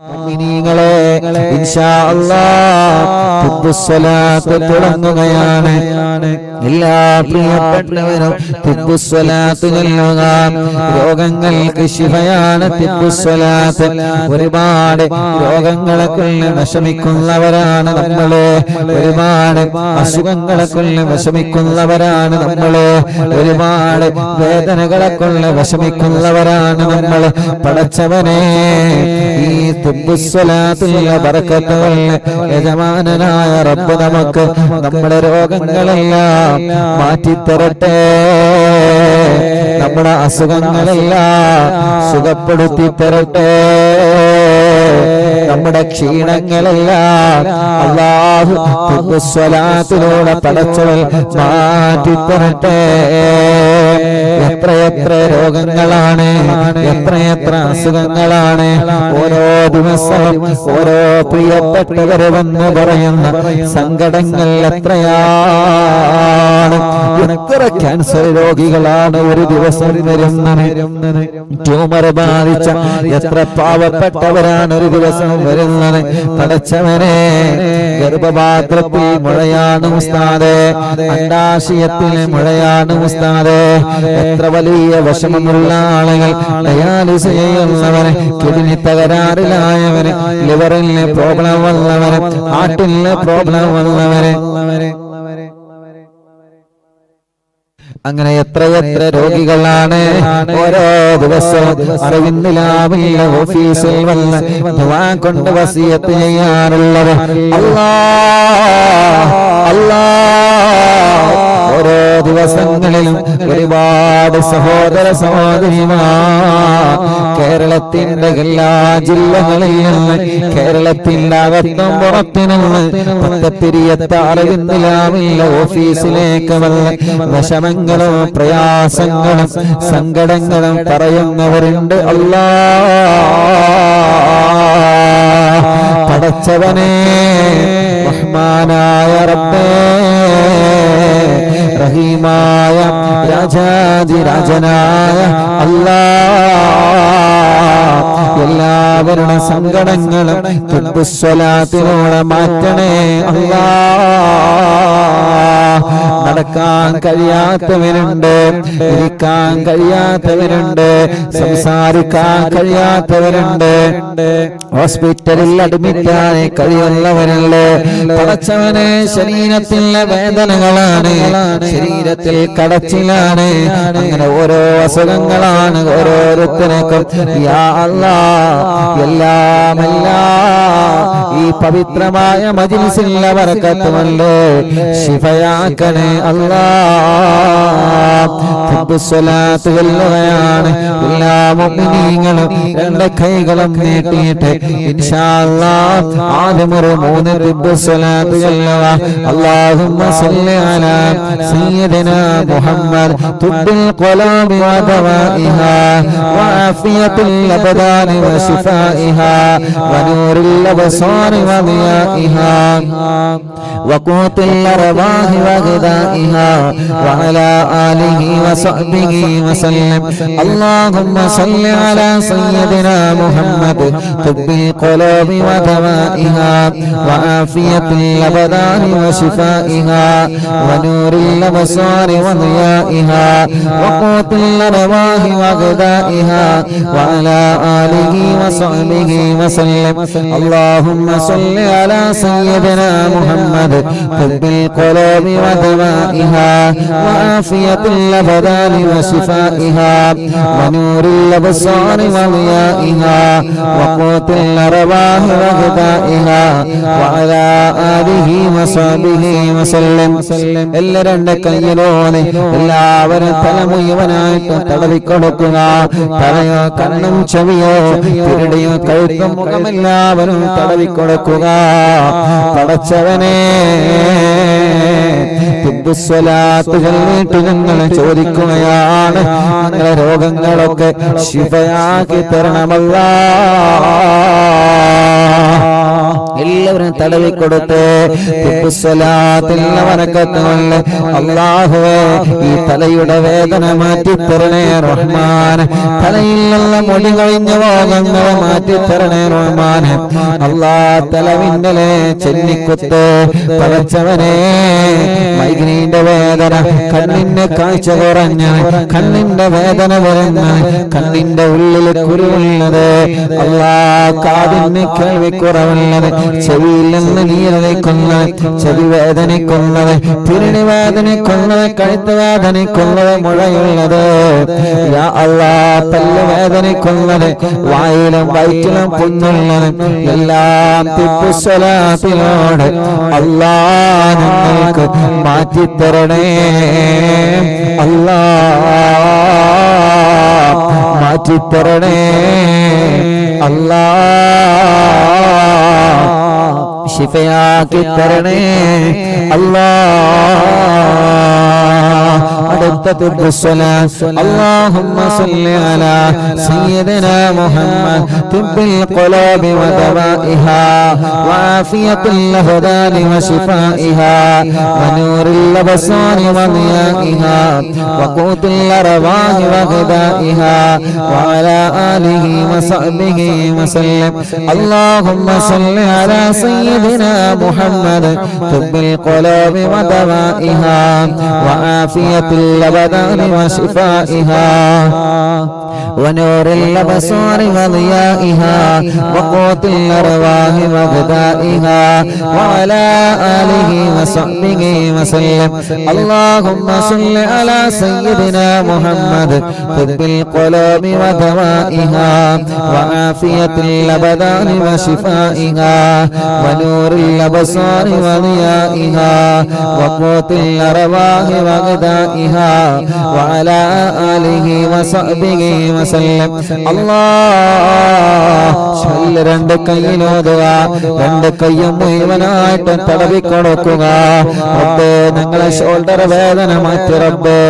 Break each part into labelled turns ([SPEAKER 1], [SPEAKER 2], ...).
[SPEAKER 1] മുഅ്മിനീങ്ങളെ ഇൻഷാ അല്ലാഹ് തിബ്ബുസ്സലാത്ത് തുടങ്ങുകയാണ്. എല്ലാ പ്രിയപ്പെട്ടവരും തിബ്ബുസ്സലാത്ത് ചൊല്ലുക. രോഗങ്ങൾക്ക് ശിഫയാണ് തിബ്ബുസ്സലാത്ത്. ഒരുപാട് രോഗങ്ങളെ കൊണ്ട് വിഷമിക്കുന്നവരാണ് നമ്മള്, ഒരുപാട് അസുഖങ്ങളെ കൊണ്ട് വിഷമിക്കുന്നവരാണ് നമ്മള്, ഒരുപാട് വേദനകളെ കൊണ്ട് വിഷമിക്കുന്നവരാണ് നമ്മള്. പടച്ചവനെ ഈ തിബ്ബുസ്സലാത്തുള്ള ബറക്കത്തുകൾ യജമാനനായ റബ്ബ് നമുക്ക് നമ്മുടെ രോഗങ്ങളെല്ലാം മാറ്റിത്തരട്ടെ, നമ്മുടെ അസുഖങ്ങളെല്ലാം സുഖപ്പെടുത്തി തരട്ടെ, നമ്മുടെ ക്ഷീണങ്ങളെല്ലാം അല്ലാഹു തിബ്ബുസ്സലാത്തിലൂടെ പടച്ചവൻ മാറ്റിത്തരട്ടെ. എത്രയെത്ര രോഗങ്ങളാണ്, എത്രയെത്ര അസുഖങ്ങളാണ് ഓരോ ദിവസവും ഓരോ പ്രിയപ്പെട്ടവര് വന്ന് പറയുന്ന സങ്കടങ്ങൾ എത്രയാണ്. എത്ര ക്യാൻസർ രോഗികളാണ് ഒരു ദിവസം വരുന്നത്, ട്യൂമർ ബാധിച്ച എത്ര പാവപ്പെട്ടവരാണ് ഒരു ദിവസം വരുന്നത്. പടച്ചവനെ ഗർഭപാത്രത്തിൽ മുഴയാണ് ഉസ്താദേ, അണ്ഡാശയത്തിലെ മുഴയാണ് ഉസ്താദേ. എത്ര വലിയ വിഷമമുള്ള ആളുകൾ, ഡയാലിസിസ് ചെയ്യുന്നവര്, കിഡ്നി തകരാറിലായവര്, ലിവറിലെ പ്രോബ്ലം വന്നവര്, ഹാർട്ടിലെ പ്രോബ്ലം വന്നവര്, അങ്ങനെ എത്രയെത്ര രോഗികളാണ് ഓരോ ദിവസവും അറിവിന്ദിലാവില്ല ഓഫീസിൽ വന്ന് ദുആ കൊണ്ട് വസിയത്ത് ചെയ്യാറുള്ളത്. ഓരോ ദിവസങ്ങളിലും ഒരുപാട് സഹോദര സഹോദരിമാർ കേരളത്തിന്റെ എല്ലാ ജില്ലകളിൽ നിന്ന്, കേരളത്തിന്റെ അകത്തും പുറത്തുനിന്ന് പത്തപ്പിരിയത്ത അറിവിന്ദിലാവില്ല ഓഫീസിലേക്ക് വന്ന് വിഷമങ്ങളും പ്രയാസങ്ങളും സങ്കടങ്ങളും പറയുന്നവരുണ്ട്. അല്ലാഹ് പടച്ചവനെ റഹ്മാനായ റബ്ബേ, റഹീമായ രാജാതിരാജനായ അല്ലാഹ് എല്ലാവരുടെ സങ്കടങ്ങളും തിബ്ബുസ്സലാത്തിലൂടെ മാറ്റണേ അല്ലാഹ്. നടക്കാൻ കഴിയാത്തവരുണ്ട്, ഇരിക്കാൻ കഴിയാത്തവരുണ്ട്, സംസാരിക്കാൻ കഴിയാത്തവരുണ്ട്, ഹോസ്പിറ്റലിൽ അഡ്മിറ്റായി കഴിയുന്നവരുണ്ട്. പടച്ചവനെ ശരീരത്തിലെ വേദനകളാണ്, ശരീരത്തിൽ കടച്ചിലാണ്, അങ്ങനെ ഓരോ അസുഖങ്ങളാണ് ഓരോരുത്തർക്കും. യാ അല്ലാഹ് എല്ലാമെല്ലാം ഈ പവിത്രമായ മജ്‌ലിസിലെ ബറക്കത്തുകൊണ്ട് ശിഫയാക്കണേ അല്ലാഹ്. തിബ്ബുസ്സലാത്ത് ചൊല്ലുകയാണ്. എല്ലാ മുഅ്മിനീങ്ങളും രണ്ട് കൈകളും നീട്ടിയിട്ട് ഇൻഷാ അല്ലാഹ് ആദ്യം ഒരു 3 തിബ്ബുസ്സലാത്ത് ചൊല്ലുക. അല്ലാഹുമ്മ സ്വല്ലി അലാ സയ്യിദിനാ മുഹമ്മദ് തുബ്ബിൽ ഖുലൂബി വദവാഇഹാ വആഫിയത്തുൽ അബ്ദാനി വശിഫാഇഹാ വനൂറുൽ അബ്സാരി വദിയാഇഹാ വഖൂത്തുൽ അർവാഹി വഗദാഇഹാ വഅലാ ആലിഹി വസഹ്ബിഹി വസല്ലം. അല്ലാഹുമ്മ സ്വല്ലി അലാ സയ്യിദിനാ മുഹമ്മദ് തുബ്ബിൽ ഖുലൂബി വദവാഇഹാ വആഫിയത്തുൽ അബ്ദാനി വശിഫാഇഹാ വനൂറുൽ അബ്സാരി വദിയാഇഹാ വഖൂത്തുൽ അർവാഹി വഗദാഇഹാ വഅലാ ആലിഹി വസഹ്ബിഹി വസല്ലം. അല്ലാഹുമ്മ സ്വല്ലി അലാ സയ്യിദിനാ മുഹമ്മദ് തുബ്ബിൽ ഖുലൂബി വദവാഇഹാ വആഫിയത്തുൽ അബ്ദാനി വശിഫാഇഹാ വനൂറുൽ അബ്സാരി വദിയാഇഹാ വഖൂത്തുൽ അർവാഹി വഗദാഇഹാ വഅലാ ആലിഹി വസഹ്ബിഹി വസല്ലം. എല്ലാ രണ്ട് കയ്യിലോനെ എല്ലാവരും തല മുഴുവനായിട്ട് തടവിക്കൊടുക്കുക. തലയോ കണ്ണും ചെവിയോ പിരടിയോ കഴുത്തും മുഖമെല്ലാവരും തടവിക്കൊടുക്കുക. പടച്ചവനെ തിബ്ബുസ്സലാത്ത് ചൊല്ലിയിട്ട് ഞങ്ങൾ ചോദിക്കുകയാണ്, ഞങ്ങളുടെ രോഗങ്ങളൊക്കെ ശിഫയാക്കി തരണമല്ലാഹ്. എല്ലാവരും തടവിക്കൊടുത്ത് ബറക്കത്തുകൊണ്ട് അല്ലാഹുവേ ഈ തലയുടെ വേദന മാറ്റിത്തരണേ റഹ്മാൻ. തലയിലുള്ള മുടി കഴിഞ്ഞ രോഗങ്ങളെ മാറ്റിത്തരണേ റഹ്മാൻ. അല്ലാ തലമിന്നലെ ചെന്നിക്കുത്ത് പടച്ചവനെ മൈഗ്രീന്റെ വേദന, കണ്ണിന്റെ കാഴ്ച കുറഞ്ഞ, കണ്ണിന്റെ വേദന വരുന്ന, കണ്ണിന്റെ ഉള്ളിൽ കുരുവുള്ളത്, അല്ലാ കാതിന് കേൾവിക്കുറവുള്ളത്, ചെവിയിൽ നിന്ന് നീരടിക്കുന്നത്, ചെവി വേദനിക്കുന്നത്, തിരിണി വേദനിക്കുന്നത്, കഴുത്ത് വേദനിക്കുന്നത്, മുഴയുള്ളത്, യാ അല്ലാ പല്ല് വേദനിക്കുന്നത്, വായിലും വയറ്റിലും പുണ്ണുള്ളത്, എല്ലാം തിപ്പുസ്വലാത്തിനോട് അല്ലാ നിങ്ങൾക്ക് മാറ്റിത്തരണേ അല്ലാ, മാറ്റിത്തരണേ അല്ലാ, ശിഫയാക്കി തരണേ അല്ലാ. അടുത്ത اللهم صل على سيدنا محمد طب القلوب ودوائها وعافية الأبدان وشفائها ونور الأبصار وضيائها وقوت الأرواح وغذائها وعلى آله وصحبه وسلم. اللهم صل على سيدنا محمد طب القلوب ودوائها وعافية الأبدان وشفائها ونور الأبصار وضيائها وقوت الأرواح وغذائها وعلى آله وصحبه وسلم. اللهم صل على سيدنا محمد طب القلوب ودوائها وعافية الأبدان وشفائها ونور الأبصار وضيائها وقوت الأرواح وغذائها وعلى آله وصحبه وسلم. الله രണ്ട് കൈയിലോതുക, രണ്ട് കൈയും മുഴുവനായിട്ട് തടവിക്കൊടുക്കുക. റബ്ബേ ഞങ്ങളെ ഷോൾഡർ വേദന മാറ്റി റബ്ബേ,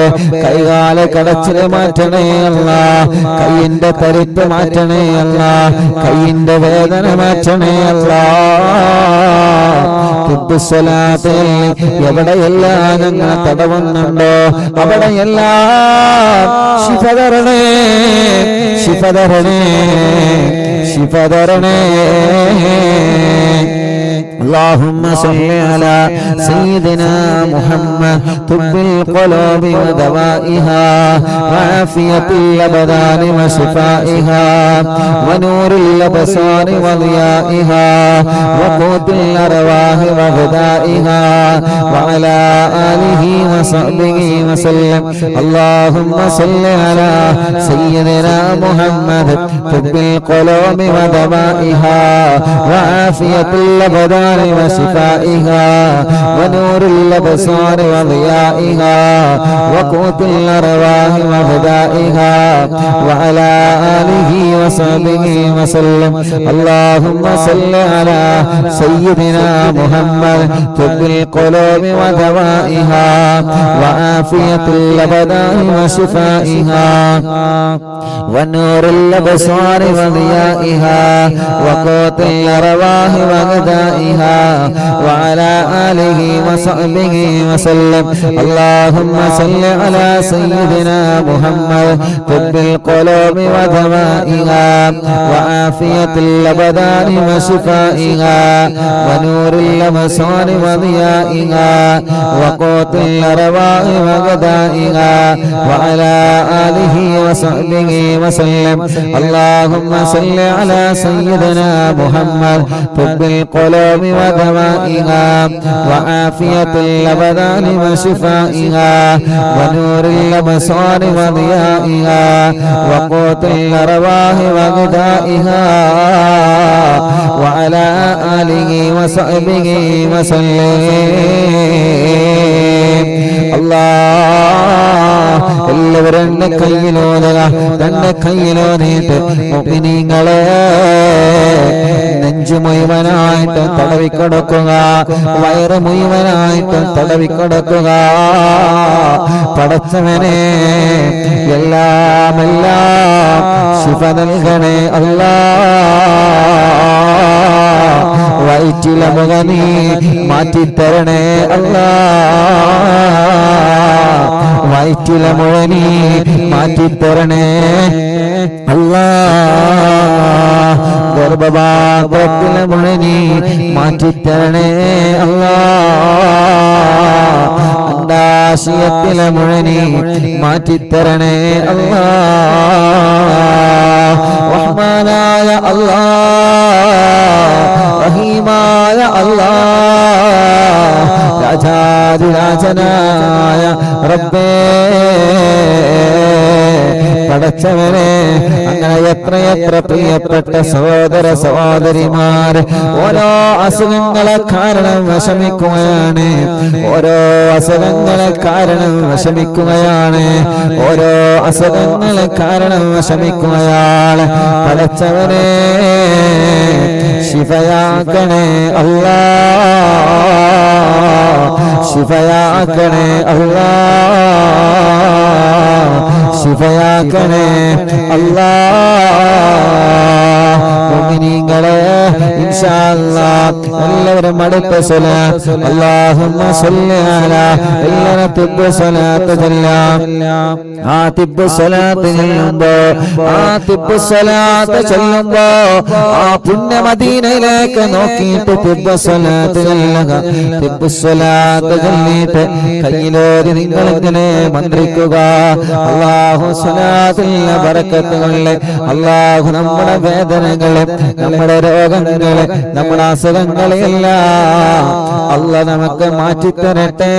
[SPEAKER 1] കൈകാല കടച്ചില് മാറ്റണേ അല്ല, കൈയിന്റെ തരിപ്പ് മാറ്റണേ അല്ല, കൈയിന്റെ വേദന മാറ്റണേ അല്ല. എവിടെയെല്ലാം ഞങ്ങൾ തടവുന്നുണ്ടോ അവിടെയെല്ലാം ശിഫ തരണേ, ശിഫ തരണേ, ശിഫ തരണേ. اللهم صل على سيدنا محمد طب القلوب ودوائها وعافية الأبدان وشفائها ونور الأبصار وضيائها وقوت الأرواح وغذائها وعلى آله وصحبه وسلم. اللهم صل على سيدنا محمد طب القلوب ودوائها وعافية الأبدان وشفائها ونور الأبصار وضيائها وقوت الأرواح وغذائها وعلى آله وصحبه وسلم. اللهم صل على سيدنا محمد طب القلوب ودوائها وعافية الأبدان وشفائها ونور الأبصار وضيائها وقوت الأرواح وغذائها وعلى آله وصحبه وسلم. اللهم صل على سيدنا محمد طب القلوب ودوائها وعافية الأبدان وشفائها ونور الأبصار وضيائها وقوت الأرواح وغذائها وعلى آله وصحبه وسلم. اللهم صل على سيدنا محمد طب القلوب ودوائها وعافية الأبدان وشفائها ونور الأبصار وضيائها وقوت الأرواح وغذائها وعلى آله وصحبه وسلم. എല്ലാവരും എന്റെ കയ്യിലോതുക, തന്റെ കയ്യിലോതിയിട്ട് മുഅ്മിനീങ്ങളെ നെഞ്ചു മുഴുവനായിട്ട് തടവിക്കൊടുക്കുക, വയറ് മുഴുവനായിട്ട് തടവിക്കൊടുക്കുക. പടച്ചവനെ എല്ലാം ശിഫ നൽകണേ അല്ലാ. വയറ്റിലെ മുഖ നീ മാറ്റിത്തരണേ അല്ലാ വയറ്റിലെ മുഴ നീ മാറ്റിത്തരണേ അല്ലാ ഗർഭപാത്രത്തിലെ മുഴ നീ മാറ്റിത്തരണേ അല്ലാ അണ്ഡാശയത്തിലെ മുഴ നീ മാറ്റിത്തരണേ അല്ലാ റഹ്മാനായ അല്ലാ റഹീമായ അല്ലാ രാജാധിരാജനായ റബ്ബേ പടച്ചവനെ അങ്ങനെ എത്രയെത്ര പ്രിയപ്പെട്ട സഹോദര സഹോദരിമാർ ഓരോ അസുഖങ്ങളെ കാരണം വിഷമിക്കുകയാണ് ഓരോ അസുഖങ്ങളെ കാരണം വിഷമിക്കുകയാണ് ഓരോ അസുഖങ്ങളെ കാരണം വിഷമിക്കുകയാണ് പടച്ചവനെ ശിഫയാക്കണേ അല്ലാ ശിഫയാക്കണേ അല്ലാ ശിഫയാക്കണേ അല്ലാ മുഅ്മിനീങ്ങളെ ഇൻഷാ അല്ലാഹ് എല്ലാവരും അടുത്ത സ്വലാത്ത് അല്ലാഹുമ്മ സ്വല്ലി അലാ എല്ലാവരും തിബ്ബ് സ്വലാത്ത് ചൊല്ലാം ആ തിബ്ബ് സ്വലാത്ത് ചൊല്ലുമ്പോ ആ പുണ്യ മദീനയിലേക്ക് നോക്കിയിട്ട് തിബ്ബ് സ്വലാത്ത് ചൊല്ലുക തിബ്ബ് സ്വലാത്ത് ചൊല്ലിയിട്ട് കയ്യിലോരി നിങ്ങൾ ഇങ്ങനെ മന്ത്രിക്കുക അല്ലാഹു സ്വലാത്തിന്റെ ബറക്കത്തുകളെ അല്ലാഹു നമ്മുടെ വേദനകളെ നമ്മുടെ രോഗങ്ങളെ നമ്മുടെ അസുഖങ്ങളെല്ലാം അല്ലാഹു നമുക്ക് മാറ്റിത്തരട്ടെ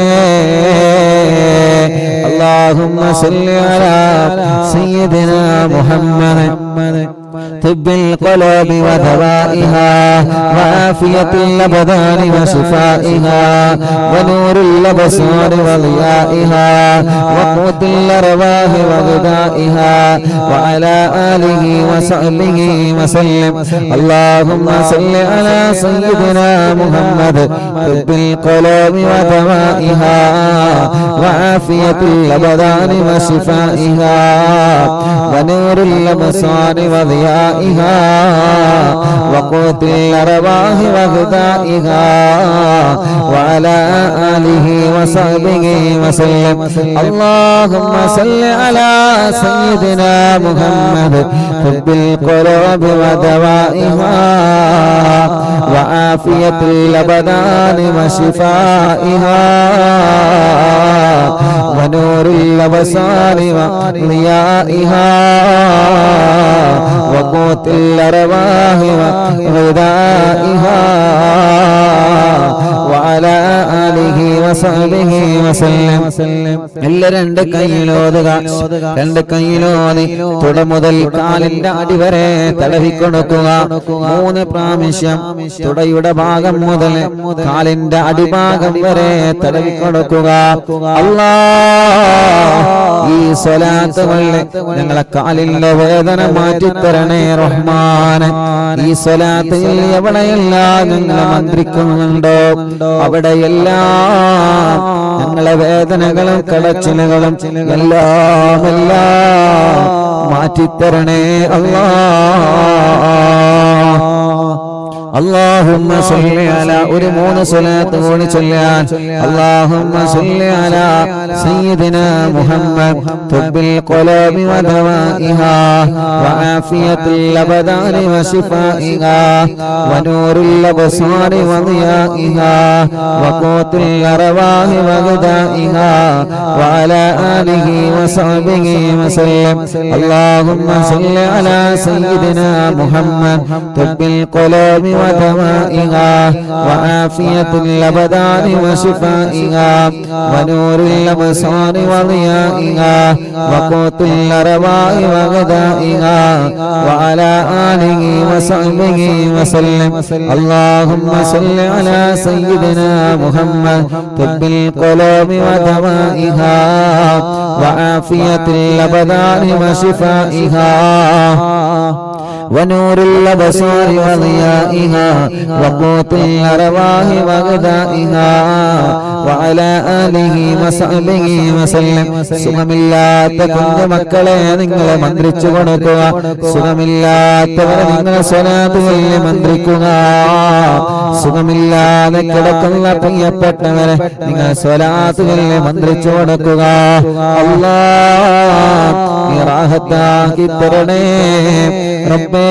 [SPEAKER 1] اللهم صل على سيدنا محمد طب القلوب ودوائها وعافية الأبدان وشفائها ونور الأبصار وضيائها وقوت الأرواح وغذائها وعلى آله وصحبه وسلم اللهم صل على سيدنا محمد طب القلوب ودوائها وعافية الأبدان وشفائها ونور الأبصار وضيائها وقوت الأرواح وغذائها وعلى آله وصحبه وسلم اللهم صل على سيدنا محمد طب القلوب ودوائها وعافية الأبدان وشفائها ونور الأبصار وضيائها وقوت الأرواح وغذائها وعلى آله وصحبه وسلم എല്ലാ രണ്ട് കൈയിലോതുക രണ്ട് കൈയിലോതി തുട മുതൽ കാലിന്റെ അടി വരെ തടവിക്കൊടുക്കുക 3 പ്രാവശ്യം തുടയുടെ ഭാഗം മുതൽ കാലിന്റെ അടിഭാഗം വരെ തടവിക്കൊടുക്കുക അല്ലാഹ് ഈ സ്വലാത്ത് വഴി ഞങ്ങളെ കാലിന്റെ വേദന മാറ്റിത്തരണേ റഹ്മാനെ ഈ സ്വലാത്തിൽ എവിടെയെല്ലാം ഞങ്ങളെ മന്ത്രിക്കുന്നുണ്ടോ അവിടെയെല്ലാം ഞങ്ങളെ വേദനകളും കടച്ചിലുകളും എല്ലാം മാറ്റിത്തരണേ അല്ലാഹ് اللهم صل على ഒരു 3 സ്വലാത്ത് കൂടി ചൊല്ലാൻ اللهم صل على سيدنا محمد طب القلوب ودوائها وعافية الأبدان وشفائها ونور الأبصار وضيائها وقوت الأرواح وغذائها وعلى آله وصحبه وسلم اللهم صل على سيدنا محمد طب القلوب ودوائها وعافية الأبدان وشفائها ونور الأبصار وضيائها وقوت الأرواح وغذائها وعلى آله وصحبه وسلم اللهم صل على سيدنا محمد طب القلوب ودوائها وعافية الأبدان وشفائها ونور الأبصار وضيائها وقوت الأرواح وغذائها وعلى آله وصحبه وسلم സുഖമില്ലാത്ത കുഞ്ഞുമക്കളെ നിങ്ങളെ മന്ത്രിച്ചു കൊടുക്കുക സുഖമില്ലാത്തവരെ നിങ്ങളെ സ്വലാത്തുകളിൽ മന്ത്രിക്കുക സുഖമില്ലാതെ കിടക്കുന്ന പ്രിയപ്പെട്ടവരെ നിങ്ങൾ സ്വലാത്തുകളിൽ മന്ത്രിച്ചു കൊടുക്കുക അല്ലാഹ് റാഹത്താക്കി തരണേ റബ്ബേ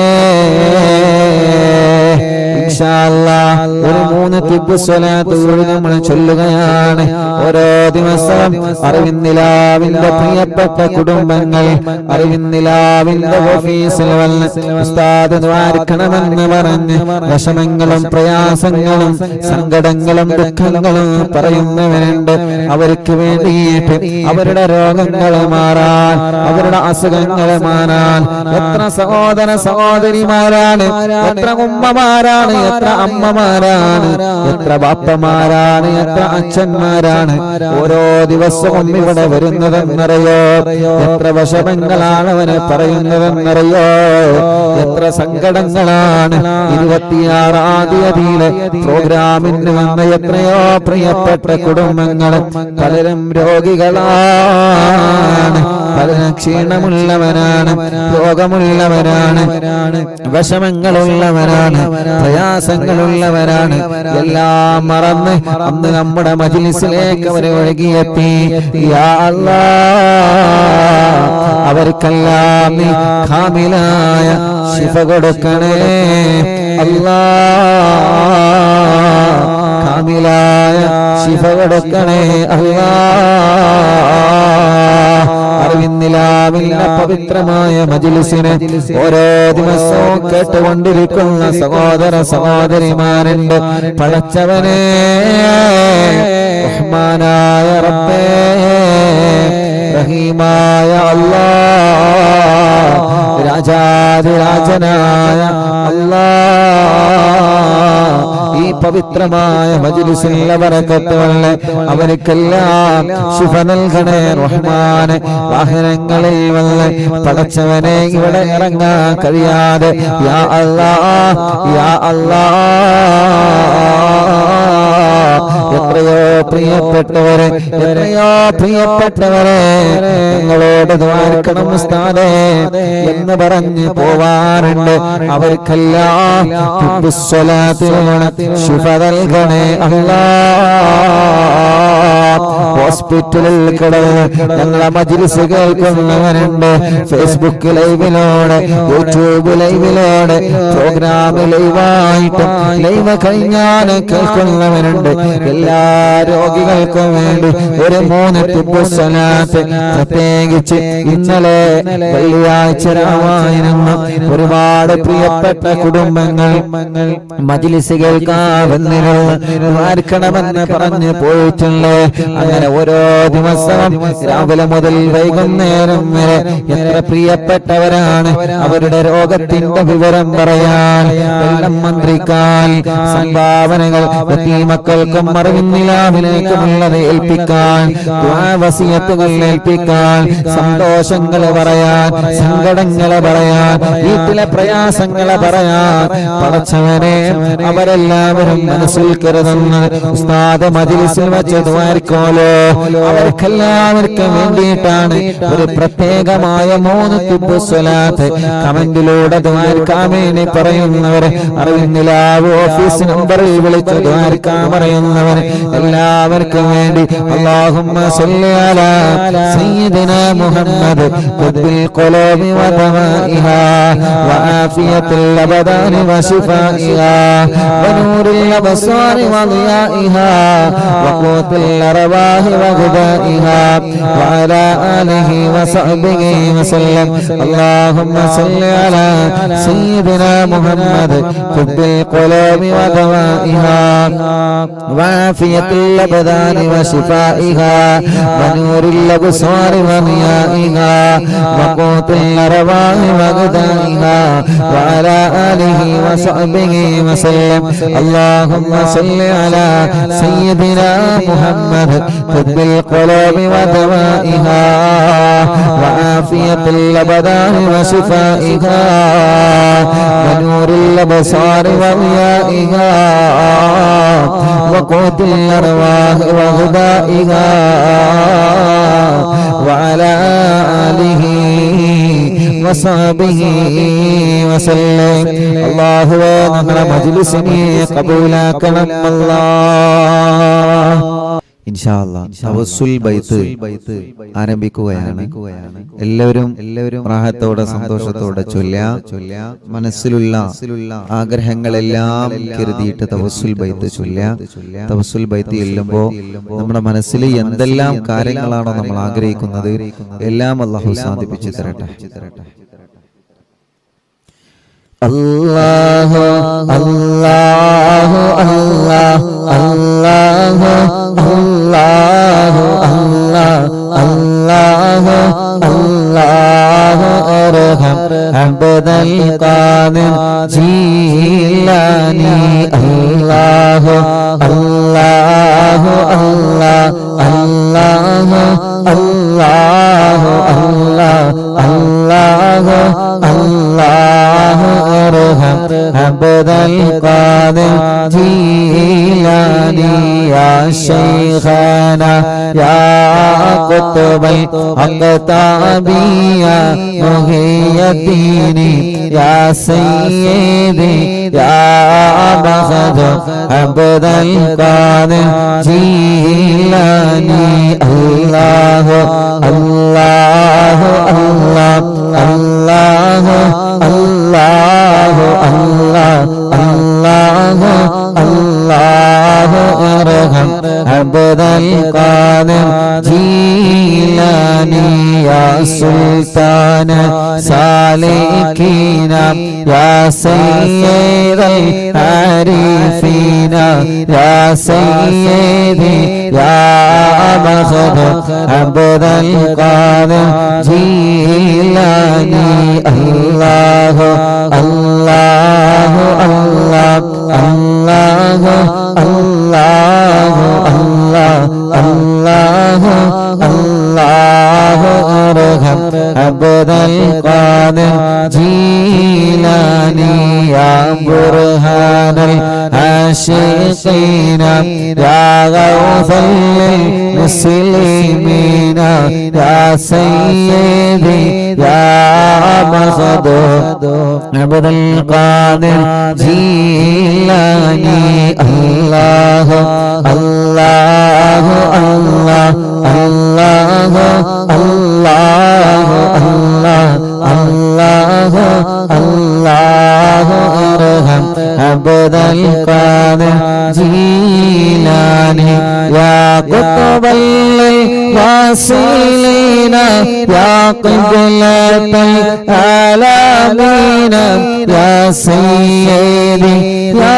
[SPEAKER 1] ഇൻഷാ അല്ലാഹ് ഒരു 3 തിബ് സ്വലാത്ത് നമ്മൾ ചൊല്ലുകയാണ് ഓരോ ദിവസവും അറിവിന്നിലാവിന്റെ പ്രിയപ്പെട്ട കുടുംബങ്ങൾ അറിവിന്നിലാവിന്റെ ഓഫീസിൽ വന്ന് ഉസ്താദ് ദ്വാരക്കണമെന്ന് പറഞ്ഞ് വിഷമങ്ങളും പ്രയാസങ്ങളും സങ്കടങ്ങളും ദുഃഖങ്ങളും പറയുന്നവരുണ്ട് അവർക്ക് വേണ്ടിയിട്ട് അവരുടെ രോഗങ്ങൾ മാറാൻ അവരുടെ അസുഖങ്ങൾ മാറാൻ എത്ര സഹോദര സഹോദരിമാരാണ് എത്ര ഉമ്മമാരാണ് എത്ര അമ്മമാരാണ് എത്ര ബാപ്പമാരാണ് എത്ര അച്ഛന്മാരാണ് ഓരോ ദിവസവും ഇവിടെ വരുന്നതെന്നറിയോ എത്ര വിഷമങ്ങളാണ് അവന് പറയുന്നതെന്നറിയോ എത്ര സങ്കടങ്ങളാണ് 26-ാം തീയതിയിലെ പ്രോഗ്രാമിന് വന്ന എത്രയോ പ്രിയപ്പെട്ട കുടുംബങ്ങൾ പലരും രോഗികളാണ് പലരും ക്ഷീണമുള്ളവരാണ് രോഗമുള്ളവരാണ് വിഷമങ്ങളുള്ളവരാണ് പ്രയാസങ്ങളുള്ളവരാണ് എല്ലാം മറന്ന് അന്ന് നമ്മുടെ മജ്‌ലിസിലേക്ക് അവർ ഒഴുകിയെത്തി യാ അല്ലാഹ് അവർക്കെല്ലാം നീ കാമിലായ ശിഫ കൊടുക്കണേ അല്ലാഹ് കാമിലായ ശിഫ കൊടുക്കണേ അല്ലാഹ് അറിവിന്നിലാവില്ല പവിത്രമായ മജ്‌ലിസിനെ ഓരോ ദിവസവും കേട്ടുകൊണ്ടിരിക്കുന്ന സഹോദര സഹോദരിമാരുണ്ട് പടച്ചവനെ റഹ്മാനായ റബ്ബേ റഹീമായ അല്ലാഹ് രാജാധിരാജനായ അല്ലാഹ് ഈ പവിത്രമായ മജ്‌ലിസിലെ ബറകത്തുകളെ അവർക്കെല്ലാം ശിഫ നൽകണേ റഹ്മാനെ വാഹനങ്ങളിൽ വന്ന് പടച്ചവനെ ഇവിടെ ഇറങ്ങാൻ കഴിയാതെ യാ അല്ലാഹ് യാ അല്ലാഹ് എത്രയോ പ്രിയപ്പെട്ടവരെ നിങ്ങളോട് ദ്വാരക്കണം ഉസ്താദേ എന്ന് പറഞ്ഞ് പോവാറുണ്ട് അവർക്കെല്ലാം ശിഫ നൽകണേ അല്ലാഹ് ഹോസ്പിറ്റലിൽ കിടന്ന് ഞങ്ങളെ മജ്‌ലിസ് കേൾക്കുന്നവരുണ്ട് ഫേസ്ബുക്ക് ലൈവിലൂടെ യൂട്യൂബ് ലൈവിലൂടെ പ്രോഗ്രാം ലൈവായിട്ട് ലൈവ് കഴിഞ്ഞാൽ കേൾക്കുന്നവരുണ്ട് എല്ലാ രോഗികൾക്കും വേണ്ടി ഒരു 3 തിബ് സ്വലാത്ത് പ്രത്യേകിച്ച് ഇന്നലെ വെള്ളിയാഴ്ച രാവായിരുന്നു ഒരുപാട് പ്രിയപ്പെട്ട കുടുംബങ്ങൾ മജ്‌ലിസ് കേൾക്കാമെന്ന് പറഞ്ഞ് പോയിട്ടുണ്ട് അങ്ങനെ ഓരോ ദിവസവും രാവിലെ മുതൽ വൈകുന്നേരം വരെ എത്ര പ്രിയപ്പെട്ടവരാണ് അവരുടെ രോഗത്തിന്റെ വിവരം പറയാൻ വെള്ളം മന്ത്രിക്കാൻ സംഭാവനകൾ മക്കൾക്കും അറിവിന്നിലാവിലേക്കുമുള്ളത് ഏൽപ്പിക്കാൻ വസിയത്തുകൾ ഏൽപ്പിക്കാൻ സന്തോഷങ്ങൾ പറയാൻ സങ്കടങ്ങൾ പറയാൻ വീട്ടിലെ പ്രയാസങ്ങൾ പറയാൻ പടച്ചവനെ അവരെല്ലാവരും മനസ്സിൽ കരുതുന്ന ഉസ്താദ് മജ്‌ലിസിൽ വെച്ച് ദ്വാരക്കോലോ അവർക്കെല്ലാവർക്കും വേണ്ടിയിട്ടാണ് ഒരു പ്രത്യേകമായ 3 തിബ് സ്വലാത്ത് കമന്റിലൂടെ ദ്വാരക്കാൻ വേണ്ടി പറയുന്നവരെ അറിവിന്നിലാവ് ഓഫീസ് നമ്പറിൽ വിളിച്ച് ദ്വാരക്കാൻ പറയുന്നവരെ എല്ലാവർക്കും വേണ്ടി അല്ലാഹുമ്മ സ്വല്ലി അലാ സയ്യിദിനാ മുഹമ്മദ് ഖുദ്ബിൽ ഖുലൂബി വദവാഇഹാ വആഫിയത്തുൽ അബദാനി വശിഫാഇഹാ വനൂറിൽ അബ്സാരി വദിയാഇഹാ വഖൂത്തുൽ അർവാഹി വഗദാഇഹാ വഅലാ ആലിഹി വസഹ്ബിഹി വസല്ലം അല്ലാഹുമ്മ സ്വല്ലി അലാ സയ്യിദിനാ മുഹമ്മദ് ഖുദ്ബിൽ ഖുലൂബി വദവാഇഹാ وعافية الأبدان وشفائها ونور الأبصار وضيائها وقوت الأرواح وغذائها وعلى آله وصحبه وسلم. اللهم صل على سيدنا محمد طب القلوب ودوائها وعافية الأبدان وشفائها ونور الأبصار وضيائها وقوت الأرواح وغذائها وعلى آله وصحبه وسلم. അല്ലാഹുവേ ഞങ്ങളുടെ മജ്‌ലിസിനെ കബൂലാക്കണം അല്ലാഹ്. ഇൻഷാ അല്ലാഹ് തവസ്സുൽ ബൈത്ത് ആരംഭിക്കുകയാണ്. എല്ലാവരും റാഹത്തോടെ സന്തോഷത്തോടെ ചൊല്ലാം. മനസ്സിലുള്ള ആഗ്രഹങ്ങളെല്ലാം കരുതിയിട്ട് തവസ്സുൽ ബൈത്ത് ചൊല്ലാം. തവസ്സുൽ ബൈത്ത് ചെല്ലുമ്പോൾ നമ്മുടെ മനസ്സിൽ എന്തെല്ലാം കാര്യങ്ങളാണോ നമ്മൾ ആഗ്രഹിക്കുന്നത് എല്ലാം അല്ലാഹു സാധിപ്പിച്ചു തരട്ടെ. അല്ലാഹു അല്ലാഹു അല്ലാഹു അല്ലാഹു അല്ലാഹു അല്ലാഹു അല്ലാഹു അർഹം അബ്ദൽ ഖാദിർ ജീലാനി അല്ലാഹു അല്ലാഹു അല്ലാഹു അല്ലാഹു അല്ലാഹു അല്ലാഹു അല്ലാഹു അർഹം അബ്ദൽ ഖാദിർ ജീലാനി യാ ശൈഖാനാ യാ ഖുത്ബൽ അഖ്താബിയാ മുഹിയദ്ദീനി യാ സയ്യിദി യാ ബഖദ് അബ്ദൽ ഖാദിർ ജീലാനി അല്ലാഹു അല്ലാഹു അല്ലാഹു അല്ലാഹു അല്ലാഹു അല്ലാഹു അല്ലാഹു അർഹം അബ്ദൽ ഖാദിർ ജീലാനി യാ സുൽത്താന സാലികീന യാ സയ്യിദൽ ആരിഫീന യാ സയ്യിദി യാ ബഖദ് അബ്ദൽ ഖാദിർ ജീലാനി അല്ലാഹു അല്ലാഹു അല്ലാഹു അല്ലാഹു അല്ലാഹു അല്ലാഹു അല്ലാഹു അർഹം അബ്ദൽ ഖാദിർ ജീലാനി യാ ബുർഹാനൽ ആശിഖീന യാ ഗൗസൽ മുസ്ലിമീന യാ സയ്യിദി യാ ബഖദ് അബ്ദൽ ഖാദിർ ജീലാനി അല്ലാഹു അല്ലാഹു അല്ലാഹു അല്ലാഹു അല്ലാഹു അല്ലാഹു അർഹം അബ്ദൽ ഖാദിർ ജീലാനി യാ ഖുത്ബൽ വാസിലീന യാ ഖിബ്ലത്തൽ ആലമീന യാ സയ്യിദി യാ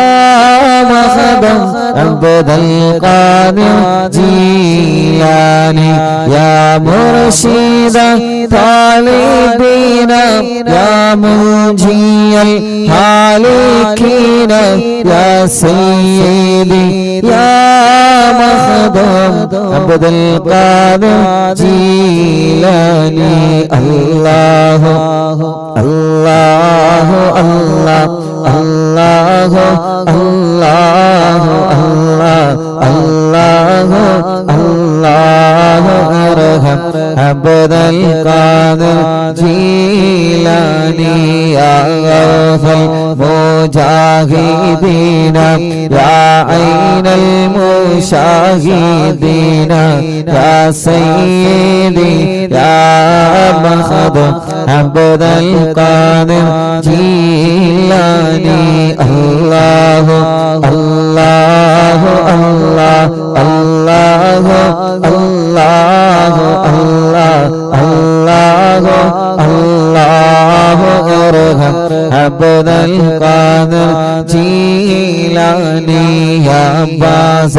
[SPEAKER 1] മഖദം അബ്ദൽ ഖാദിർ ജീലാനി യാ മുർശിദ താലിബീന യാ മുൻജിയൽ ഹാലികീന യാ സയ്യിദി യാ മഖദം അബ്ദൽ ഖാദിർ ജീലാനി അല്ലാഹു അല്ലാഹു അല്ലാഹു അല്ലാഹു അല്ലാഹു അല്ലാഹു അല്ലാഹു അർഹം അബ്ദൽ ഖാദിർ ജീലാനി യാ ഗൗസൽ മുജാഹിദീന യാ ഐനൽ മുശാഹിദീന യാ സയ്യിദി യാ ബഖദ് അബ്ദൽ ഖാദിർ ജീലാനി അല്ലാഹു അല്ലാഹു അല്ലാഹു അല്ലാഹു അല്ലാഹു അല്ലാഹു അല്ലാഹു അർഹം അബ്ദൽ ഖാദിർ ജീലാനി جيلاني يا باز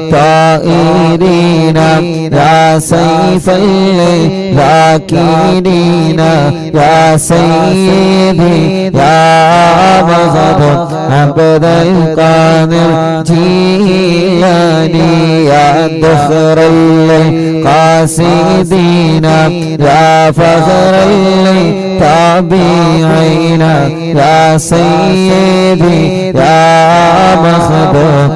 [SPEAKER 1] الطائرين يا سيف الذاكرين يا سيدي يا مغد عبد القادر جيلاني يا دخر القاصدين يا فخر التابعين يا سيدي يا مخدوم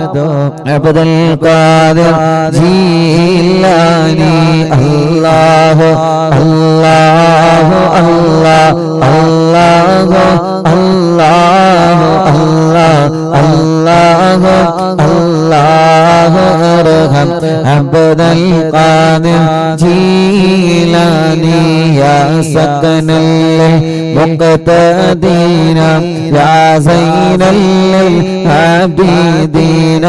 [SPEAKER 1] عبد القادر جيلاني الله الله الله الله الله الله الله ارحم عبد القادر جيلاني يا سكن المقتدين يا زين العابدين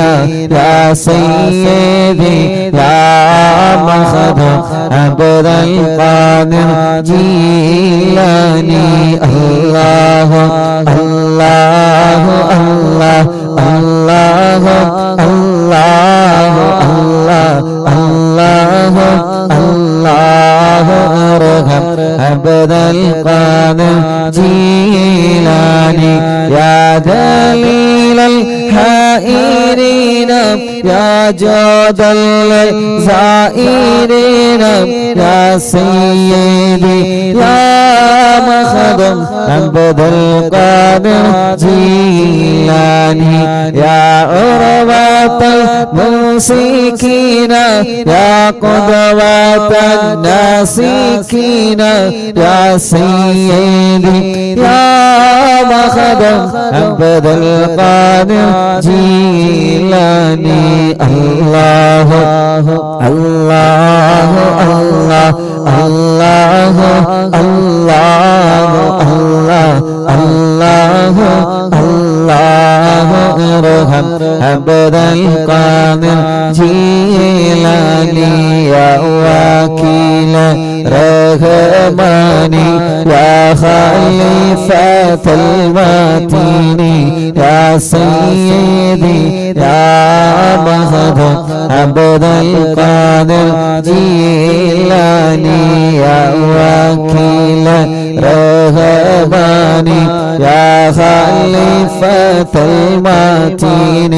[SPEAKER 1] يا سيدي يا مخدوم عبد القادر جيلاني الله الله الله الله الله الله الله ارحم عبد القادر جيلاني يا دليل الحائرين يا جود الزائرين يا سيدي يا مخدوم عبد القادر جيلاني يا عروة الممسكين يا قدوة الناسكين يا سيدي يا مخدوم عبد القادر جيلاني الله الله الله الله الله الله الله ارحم عبد القادر جيلاني يا وكيل رحماني يا خليفة المتين يا سيدي يا مخدوم عبد القادر جيلاني يا وكيل رحماني يا خليفة المتين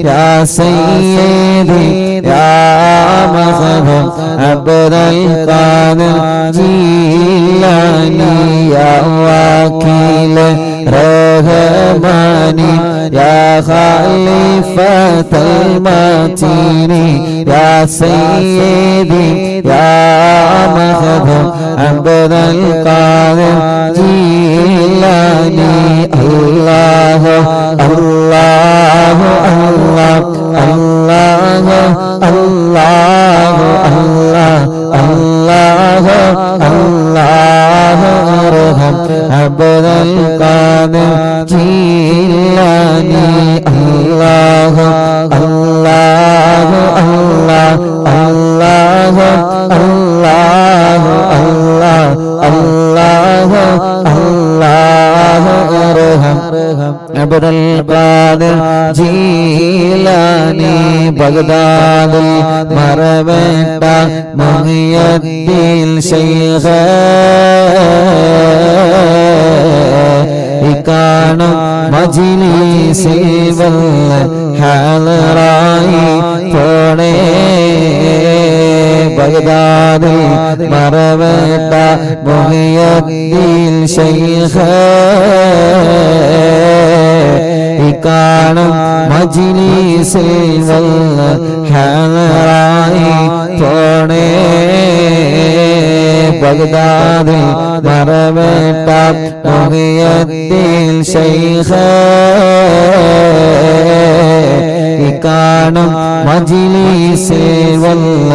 [SPEAKER 1] يا سيدي يا مخدوم عبد القادر جيلاني يا وكيل رحماني يا خليفة المتين يا سيدي يا مخدوم عبد القادر جيلاني الله الله الله الله الله الله الله ارحم عبد القادر جيلاني الله الله الله الله الله الله الله ارحم عبد القادر جيلاني بغداد മറവേണ്ട മുഹിയദ്ദീൻ ശൈഖ് ഇക്കാണും മജ്‌ലിസിൽ വല്ല ഹാളറായി പോണേ ബഗ്ദാദിൽ മറവേണ്ട മുഹിയദ്ദീൻ ശൈഖ് ഇക്കാണും മജ്‌ലിസിൽ വല്ല ഹാളറായി പോണേ ബഗ്ദാദിൽ മറവേണ്ട മുഹിയദ്ദീൻ ശൈഖ് ഇക്കാണും മജ്‌ലിസിൽ വല്ല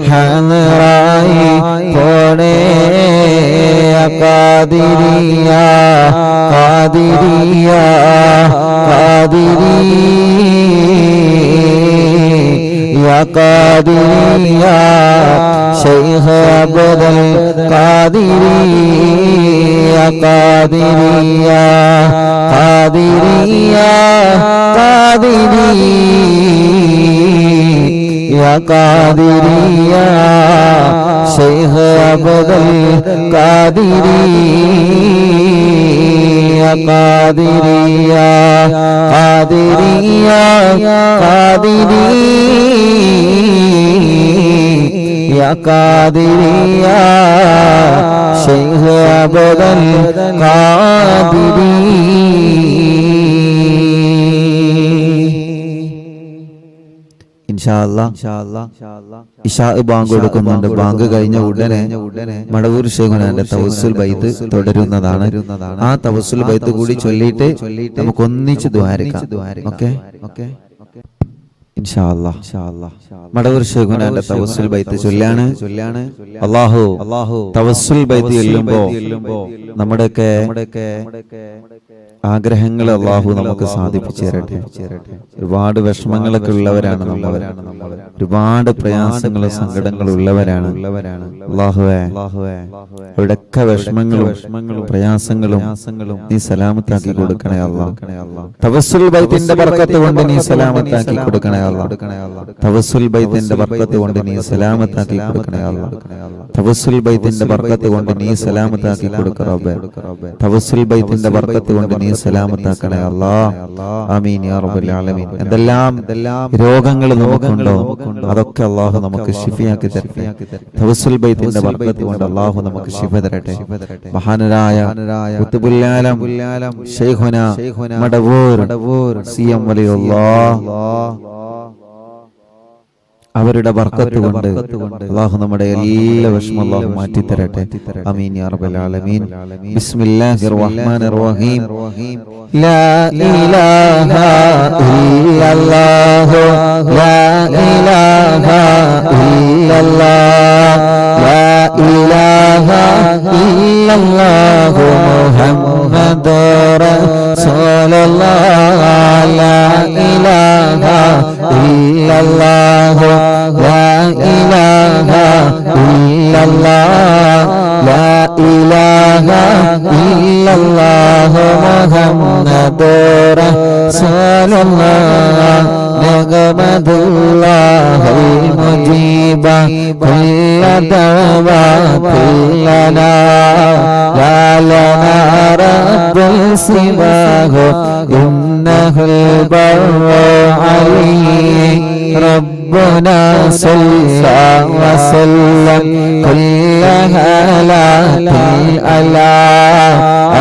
[SPEAKER 1] ഹാളറായി പോണേ ഖാദിരിയ ഖാദിരിയ ഖാദിരിയ ഖാദിരിയ ശൈഖ് അബ്ദുൽ ഖാദിരിയ ഖാദിരിയ ഖാദിരിയ يا قادري يا شيخ عبد القادري يا قادري يا قادري يا قادري يا قادري يا شيخ عبد القادري. ഇശാ ബാങ്ക് കൊടുക്കുന്നുണ്ട്. ബാങ്ക് കഴിഞ്ഞ ഉടനെ മടവൂർ ശൈഖുനാന്റെ തവസ്സുൽ ബൈത്ത് തുടരുന്നതാണ്. ആ തവസ്സുൽ ബൈത്ത് കൂടി ചൊല്ലിയിട്ട് നമുക്ക് ഒന്നിച്ച് ദുആരിക്കാം. ഓക്കേ ഇൻഷാ അല്ലാഹ്. മടവൂർ ശൈഖുനാന്റെ തവസ്സുൽ ബൈത്ത് ചൊല്ലാണ്. അല്ലാഹു തവസ്സുൽ ബൈത്ത് ചൊല്ലുമ്പോൾ നമ്മുടെയൊക്കെ ആഗ്രഹങ്ങൾ അല്ലാഹു നമുക്ക് സാധിപ്പിച്ചു തരട്ടെ. ഒരുപാട് വിഷമങ്ങളൊക്കെ ഉള്ളവരാണ് നമ്മൾ, ഒരുപാട് പ്രയാസങ്ങളും സങ്കടങ്ങളും ഉള്ളവരാണ്. അല്ലാഹുവേ അവിടെയൊക്കെ വിഷമങ്ങളും പ്രയാസങ്ങളും നീ സലാമത്താക്കി കൊടുക്കണേ അല്ലാഹ്. തവസ്സുൽ ബൈത്തിന്റെ ബർക്കത്ത് കൊണ്ട് നീ സലാമത്താക്കി കൊടുക്കണേ അല്ലാഹ്. തവസ്സുൽ ബൈത്തിന്റെ ബർക്കത്ത് കൊണ്ട് നീ സലാമത്താക്കി കൊടുക്കണേ അല്ലാഹ്. തവസ്സുൽ ബൈത്തിന്റെ ബർക്കത്ത് കൊണ്ട് നീ സലാമത്താക്കി കൊടുക്കണേ റബ്ബേ. തവസ്സുൽ ബൈത്തിന്റെ ബർക്കത്ത് കൊണ്ട് നീ സലാമത്താക്കണേ അല്ലാഹ്. ആമീൻ യാ റബ്ബൽ ആലമീൻ. എന്തെല്ലാം രോഗങ്ങൾ നമുക്കുണ്ടോ അതൊക്കെ അല്ലാഹു നമുക്ക് ശിഫയാക്കി തരട്ടെ. തവസ്സുൽ ബൈത്തിന്റെ ബർക്കത്ത് കൊണ്ട് അല്ലാഹു നമുക്ക് ശിഫ തരട്ടെ. മഹാനരായ ഖുത്ബുൽ ആലം ശൈഖുനാ മടവൂർ സിഎം വലിയുള്ളാഹ് അവരുടെ ബർക്കത്ത് കൊണ്ട് അല്ലാഹു നമ്മുടെ എല്ലാ വിഷമം അല്ലാഹു മാറ്റി തരട്ടെ. ആമീൻ യാ റബ്ബൽ ആലമീൻ. ബിസ്മില്ലാഹിർ റഹ്മാനിർ റഹീം. ലാ ഇലാഹ ഇല്ലല്ലാഹു ലാ ഇലാഹ ഇല്ലല്ലാഹ് ലാ ഇലാഹ ഇല്ലല്ലാഹു മുഹമ്മദുർ റസൂലുള്ളാഹ് ലാ ഇലാഹ ഇല്ലല്ലാഹു لا إله إلا الله لا إله إلا الله محمد رسول الله نحمد الله المجيب كل دعوات لنا لا لنا رب سواه إنه البر عليه ربنا صلى وسلم كل هالات على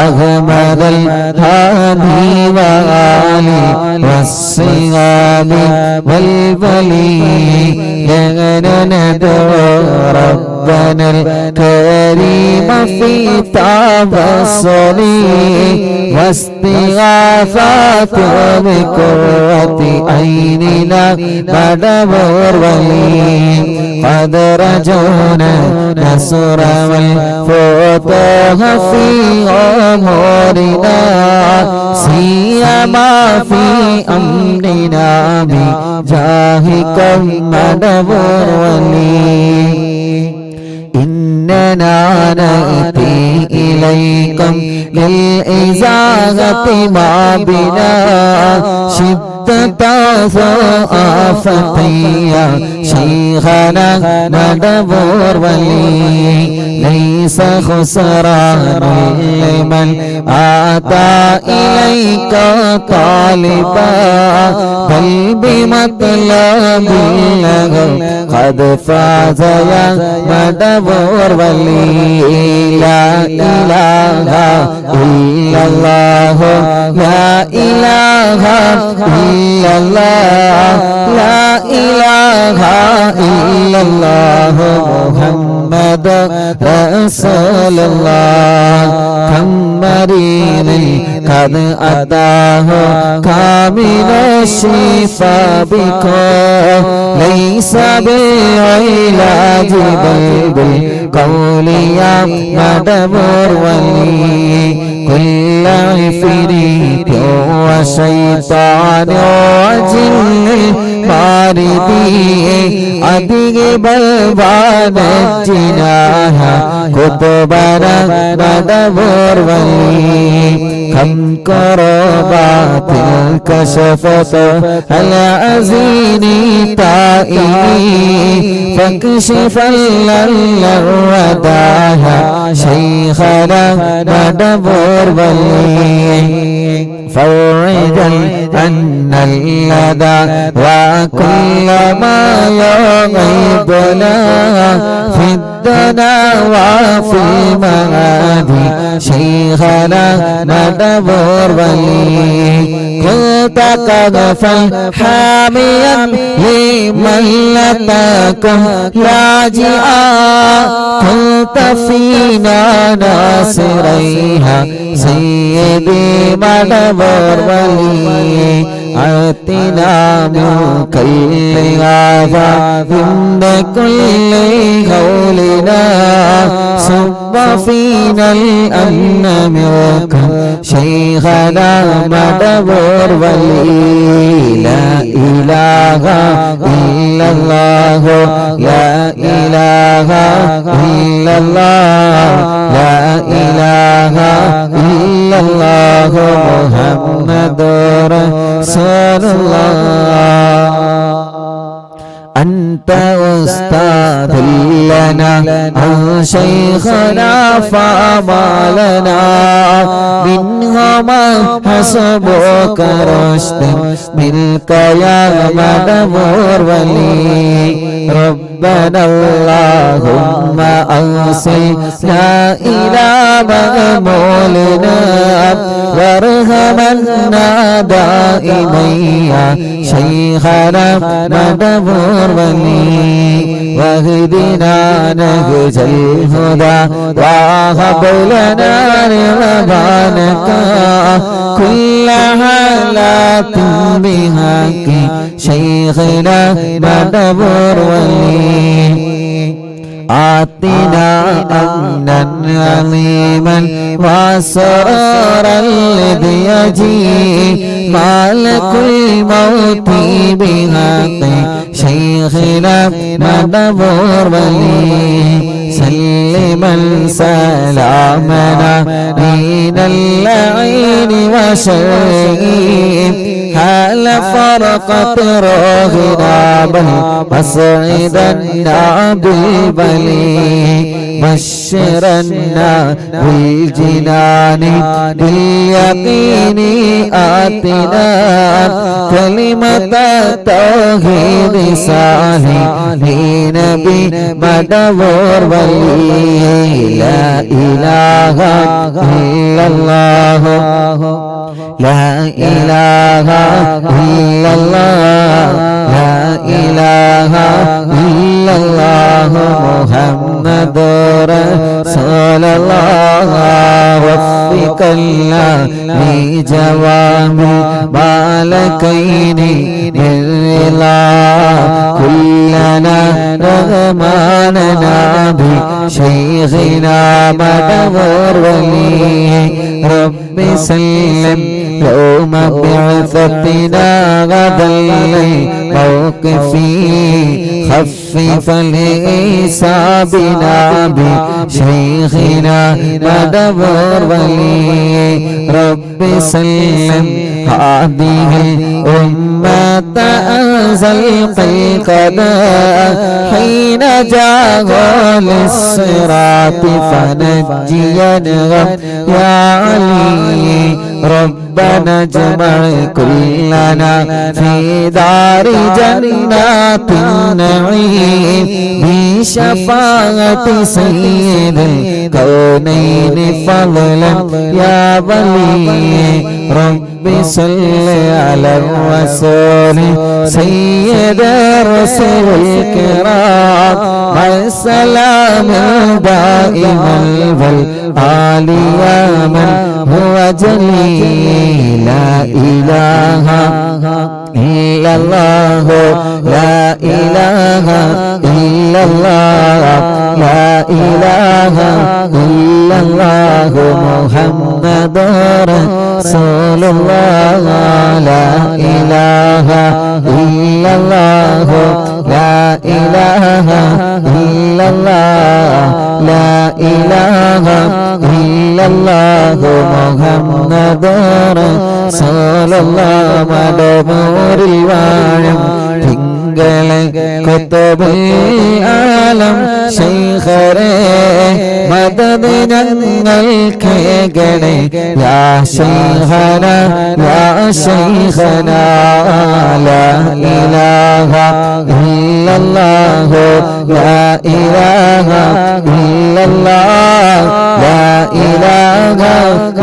[SPEAKER 1] أحمد الهادي وآله والصيام والولي ندعو ربنا الكريم في توسلي واستغاثات بقرة عيننا مدبر ولي قد رجونا نصر والفتح في أمورنا سيما في أمرنا بجاهكم مدبر ولي إننا نأتي إليكم للإزاغة ما بنا شدة آفتيا شيخنا ندبر ولي ليس خسران لمن آتى إليك طالبا بل بمطلب له قد فاز يا مدبر ولي لا إله إلا الله لا إله إلا الله لا إله إلا الله محمد رسول الله كم مريض قد أتاه كامل الشفاء بكم ليس بالعلاج بل بالقول يا مدبر ولي كل عفريت وشيطان وجن ماردي هذه بلوى نجناها قطبنا ندور ولي كم كربات كشفت العزين تائي فاكشف الوداها شيخنا ندور ولي فرجا أن اللدى وكل ما يغيبنا في الدنا وفي المعادي شيخنا ندبر ولي كنت قذفا حاميا لمن لتكن لاجئا كنت فينا ناصريها سيدي مدبر ولي أعطنا من كل هذا عند كل قولنا صب فينا الأمن منكم شيخنا مدبر ولي لا إله إلا الله لا إله إلا الله لا إله إلا الله محمد رسول الله أنت أستاذ لنا عن شيخنا فما لنا منها ما حسبك رشد منك يا مدبر ولي ربنا اللهم أوصلنا إلى مأمولنا وارحمنا دائما يا شيخنا مدبر ولي واهدنا نهج الهدى وهب لنا رضوانك كل حالات بحق شيخنا مدبر ولي آتنا أمنا عظيما وسرورا لضياجي مالك الموت بحق شيخنا مدبر ولي سلما سلامنا من اللعين وشرهم هل فرقت روحنا بل مسعدنا بالبلي بشرنا بالجنان باليقين آتنا كلمة توحيد صالحين بمدبر ولي لا إله إلا الله لا إله إلا الله لا إله إلا الله محمد رسول الله وفق الله لجوامع مالكين بالرضا كلنا رغماننا بشيخنا مدبر ولي رب سلم يوم بعثتنا غدا موقفي خفف لحسابنا بشيخنا مدبر ولي رب سلم هذه الأمة أنزل القضاء حين جاء للصراط فنجينا يا علي ربنا اجمع كلنا في دار جنات النعيم بشفاعة سيد الكونين فضلا يا ولي رب صل على الرسول سيد الرسل الكرام مع السلام دائما والآل يا من هو جليل لا إله إلا الله لا إله إلا الله ലാ ഇലാഹ ഇല്ലല്ലാഹു മുഹമ്മദുർ റസൂലുള്ളാഹ് ലാ ഇലാഹ ഇല്ലല്ലാഹു ലാ ഇലാഹ ഇല്ലല്ലാഹ് ലാ ഇലാഹ ഇല്ലല്ലാഹു മുഹമ്മദുർ റസൂലുള്ളാഹ് മടമൂരിൽ വാഴും തിങ്കളെ കുത്തുബുൽ ആലം ശൈഖരേ മദദ് ഞങ്ങൾക്ക് ഗണേ യാ ശൈഖന യാ ശൈഖന ലാ ഇലാഹ ഇല്ലല്ലാഹു ലാ ഇലാഹ ഇല്ലല്ലാഹ് ലാ ഇലാഹ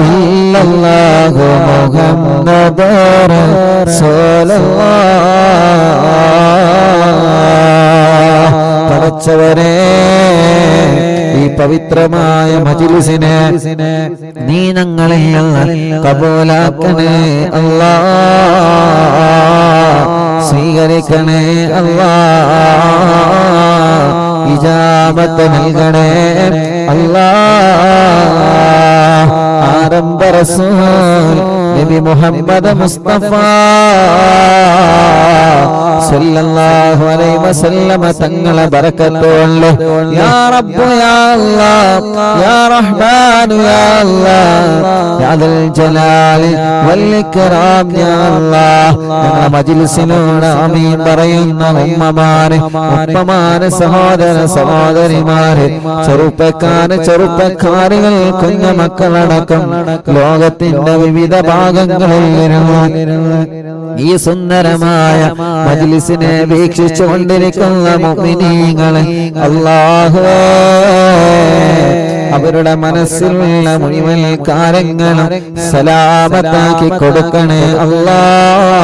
[SPEAKER 1] ഇല്ലല്ലാഹു മുഹമ്മദുർ റസൂലുള്ളാഹ് പടച്ചവനെ ഈ പവിത്രമായ മജ്‌ലിസിനെ നീ ഞങ്ങളിൽ നിന്ന് കബൂലാക്കണേ അല്ലാഹ് സ്വീകരിക്കണേ അല്ലാഹ് ഇജാബത്ത് നൽകണേ അല്ലാഹ് ആരംഭ റസൂൽ നബി മുഹമ്മദ് മുസ്തഫ സല്ലല്ലാഹു അലൈഹി വസല്ലമ തങ്ങളെ ബറക്കത്ത് കൊണ്ട് യാ റബ്ബ് യാ അല്ലാഹ് യാ റഹ്മാൻ യാ അല്ലാഹ് യാ ദൽ ജലാലി വൽ ഇക്റാം യാ അല്ലാഹ് ഞങ്ങളുടെ മജ്‌ലിസിനോട് ആമീൻ പറയുന്ന ഉമ്മമാരെ ഉപ്പമാരെ സഹോദര സഹോദരിമാരെ ചെറുപ്പക്കാരികൾ കുഞ്ഞു മക്കളടക്കം ലോകത്തിന്റെ വിവിധ ഭാഗങ്ങളിൽ ഈ സുന്ദരമായ മജ്‌ലിസിനെ വീക്ഷിച്ചുകൊണ്ടിരിക്കുന്ന മുഅ്മിനീങ്ങളെ അല്ലാഹുവേ അവരുടെ മനസ്സിലുള്ള മുഴുവൻ കാര്യങ്ങളും സലാമത്താക്കി കൊടുക്കണേ അല്ലാഹ്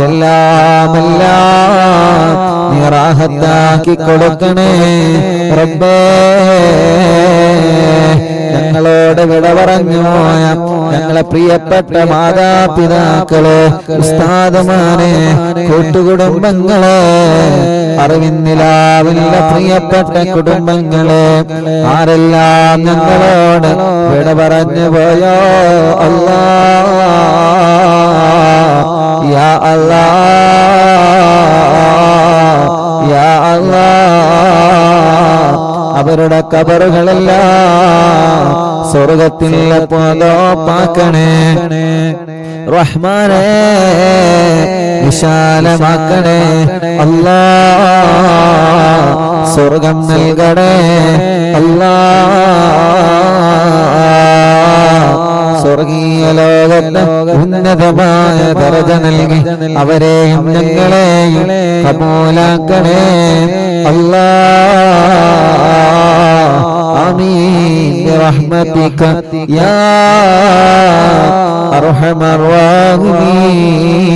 [SPEAKER 1] എല്ലാം നീ റാഹത്താക്കി കൊടുക്കണേ റബ്ബേ ഞങ്ങളോട് വിട പറഞ്ഞു പോയ ഞങ്ങളെ പ്രിയപ്പെട്ട മാതാപിതാക്കളെ ഉസ്താദുമാരെ കൂട്ടുകുടുംബങ്ങളെ അറിവിന്നിലാവില്ല പ്രിയപ്പെട്ട കുടുംബങ്ങളെ ആരെല്ലാം ഞങ്ങളോട് വിട പറഞ്ഞു പോയോ അല്ലാഹ് യാ അല്ലാഹ് യാ അല്ലാഹ് അവരുടെ ഖബറുകളെല്ലാം സ്വർഗ്ഗത്തിലെ പോലോപ്പാക്കണേ റഹ്മാനേ വിശാലമാക്കണേ അല്ലാഹ് സ്വർഗ്ഗം നൽകണേ അല്ലാഹ് സ്വർഗീയ ലോകത്ത് ഉന്നതമായ ദർജ നൽകി അവരെയും ഞങ്ങളെയും കബൂലാക്കണേ അല്ലാഹ് ആമീൻ ബിറഹ്മതിക യാ അർഹമർ റഹീമീൻ.